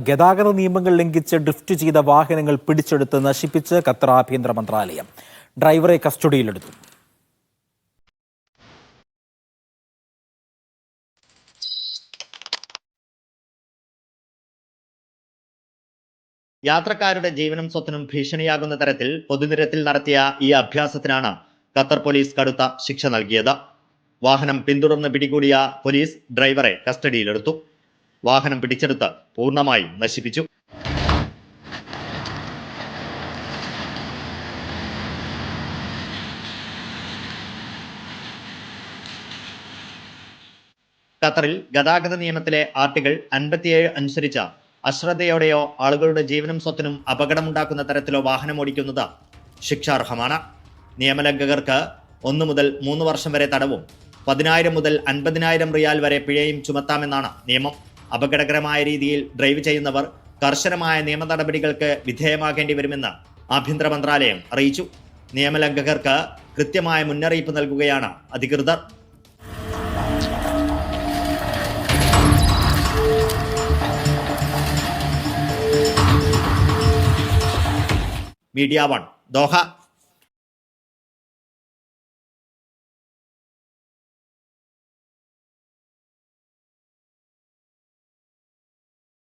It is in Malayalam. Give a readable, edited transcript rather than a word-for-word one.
ഗതാഗത നിയമങ്ങൾ ലംഘിച്ച് ഡ്രിഫ്റ്റ് ചെയ്ത വാഹനങ്ങൾ പിടിച്ചെടുത്ത് നശിപ്പിച്ച് ഖത്തർ ആഭ്യന്തര മന്ത്രാലയം. ഡ്രൈവറെ കസ്റ്റഡിയിലെടുത്തു. യാത്രക്കാരുടെ ജീവനും സ്വത്തിനും ഭീഷണിയാകുന്ന തരത്തിൽ പൊതുനിരത്തിൽ നടത്തിയ ഈ അഭ്യാസത്തിനാണ് ഖത്തർ പോലീസ് കടുത്ത ശിക്ഷ നൽകിയത്. വാഹനം പിന്തുടർന്ന് പിടികൂടിയ പോലീസ് ഡ്രൈവറെ കസ്റ്റഡിയിലെടുത്തു. വാഹനം പിടിച്ചെടുത്ത് പൂർണ്ണമായും നശിപ്പിച്ചു. ഖത്തറിൽ ഗതാഗത നിയമത്തിലെ ആർട്ടിക്കിൾ 57 അനുസരിച്ച് അശ്രദ്ധയോടെയോ ആളുകളുടെ ജീവനും സ്വത്തിനും അപകടമുണ്ടാക്കുന്ന തരത്തിലോ വാഹനമോടിക്കുന്നത് ശിക്ഷാർഹമാണ്. നിയമലംഘകർക്ക് 1 മുതൽ 3 വർഷം വരെ തടവും 10,000 മുതൽ 50,000 റിയാൽ വരെ പിഴയും ചുമത്താമെന്നാണ് നിയമം. അപകടകരമായ രീതിയിൽ ഡ്രൈവ് ചെയ്യുന്നവർ കർശനമായ നിയമ നടപടികൾക്ക് വിധേയമാകേണ്ടി വരുമെന്ന് ആഭ്യന്തര മന്ത്രാലയം അറിയിച്ചു. നിയമലംഘകർക്ക് കൃത്യമായ മുന്നറിയിപ്പ് നൽകുകയാണ് അധികൃതർ. Media 1 Doha.